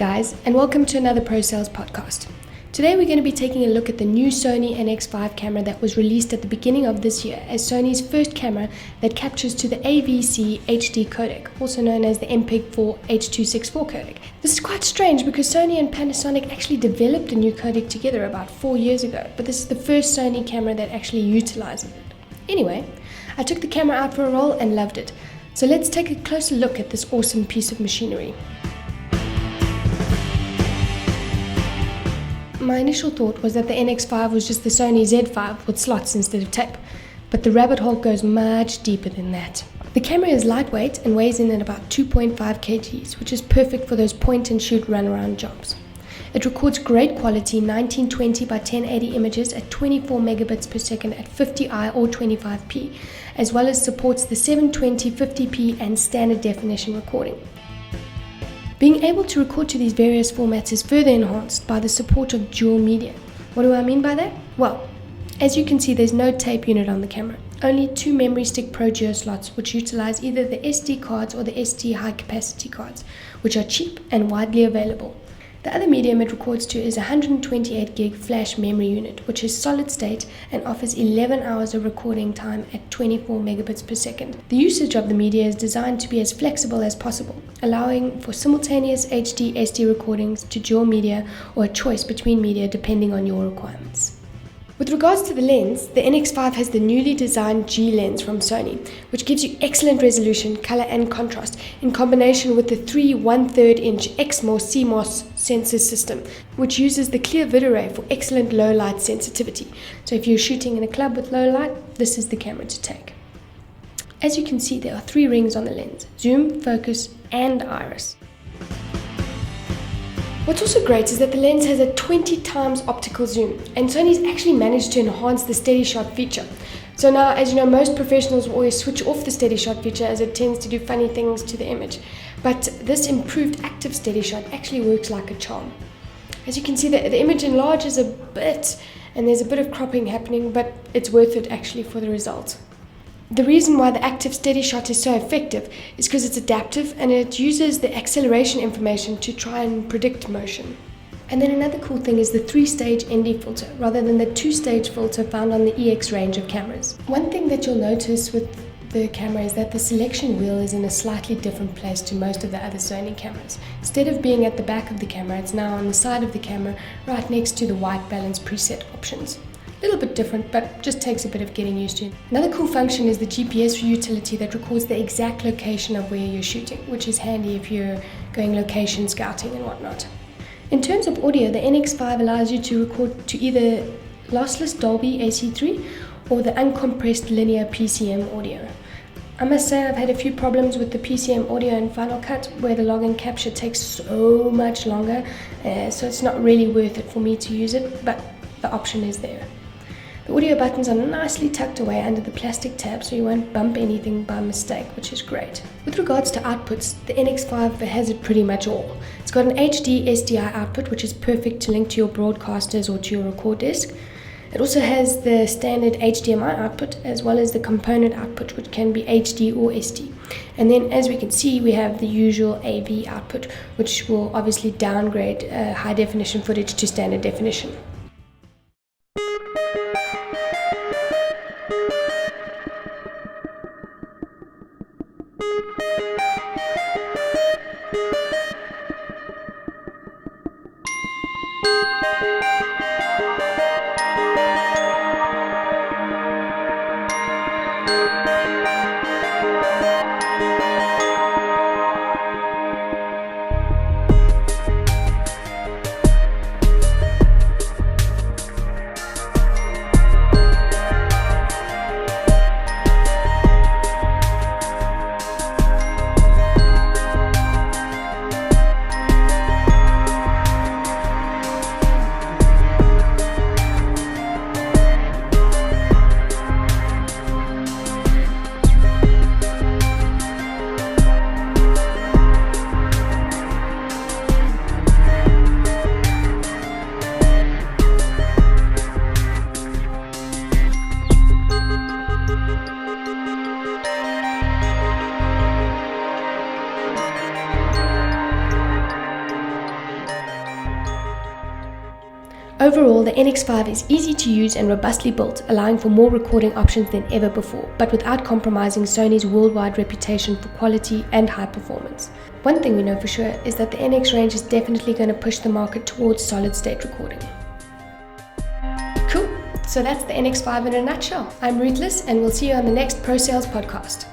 guys, and welcome to another Pro Sales podcast. Today we're going to be taking a look at the new Sony NX camera that was released at the beginning of this year as Sony's first camera that captures to the AVC HD codec, also known as the MPEG-4 H.264 codec. This is quite strange because Sony and Panasonic actually developed a new codec together about 4 years ago, but this is the first Sony camera that actually utilizes it. Anyway, I took the camera out for a roll and loved it. So let's take a closer look at this awesome piece of machinery. My initial thought was that the NX5 was just the Sony Z5 with slots instead of tape, but the rabbit hole goes much deeper than that. The camera is lightweight and weighs in at about 2.5 kgs, which is perfect for those point and shoot runaround jobs. It records great quality 1920 by 1080 images at 24 megabits per second at 50i or 25p, as well as supports the 720, 50p and standard definition recording. Being able to record to these various formats is further enhanced by the support of dual media. What do I mean by that? Well, as you can see, there's no tape unit on the camera, only two memory stick Pro Geo slots which utilize either the SD cards or the SD high capacity cards, which are cheap and widely available. The other medium it records to is a 128 gig flash memory unit, which is solid state and offers 11 hours of recording time at 24 megabits per second. The usage of the media is designed to be as flexible as possible, allowing for simultaneous HD SD recordings to dual media or a choice between media depending on your requirements. With regards to the lens, the NX5 has the newly designed G lens from Sony, which gives you excellent resolution, color and contrast in combination with the 3 1/3 inch XMOS CMOS sensor system, which uses the clear vid array for excellent low light sensitivity. So if you're shooting in a club with low light, this is the camera to take. As you can see, there are 3 rings on the lens: zoom, focus and iris. What's also great is that the lens has a 20 times optical zoom, and Sony's actually managed to enhance the steady shot feature. So now, as you know, most professionals will always switch off the steady shot feature as it tends to do funny things to the image. But this improved active steady shot actually works like a charm. As you can see, the image enlarges a bit and there's a bit of cropping happening, but it's worth it actually for the result. The reason why the active steady shot is so effective is because it's adaptive and it uses the acceleration information to try and predict motion. And then another cool thing is the 3-stage ND filter rather than the 2-stage filter found on the EX range of cameras. One thing that you'll notice with the camera is that the selection wheel is in a slightly different place to most of the other Sony cameras. Instead of being at the back of the camera, it's now on the side of the camera right next to the white balance preset options. A little bit different, but just takes a bit of getting used to. Another cool function is the GPS utility that records the exact location of where you're shooting, which is handy if you're going location scouting and whatnot. In terms of audio, the NX5 allows you to record to either lossless Dolby AC3 or the uncompressed linear PCM audio. I must say I've had a few problems with the PCM audio in Final Cut where the log and capture takes so much longer, so it's not really worth it for me to use it, but the option is there. The audio buttons are nicely tucked away under the plastic tab so you won't bump anything by mistake, which is great. With regards to outputs, the NX5 has it pretty much all. It's got an HD SDI output, which is perfect to link to your broadcasters or to your record desk. It also has the standard HDMI output as well as the component output, which can be HD or SD. And then as we can see, we have the usual AV output, which will obviously downgrade high definition footage to standard definition. Overall, the NX5 is easy to use and robustly built, allowing for more recording options than ever before, but without compromising Sony's worldwide reputation for quality and high performance. One thing we know for sure is that the NX range is definitely going to push the market towards solid-state recording. Cool, so that's the NX5 in a nutshell. I'm Ruthless, and we'll see you on the next Pro Sales podcast.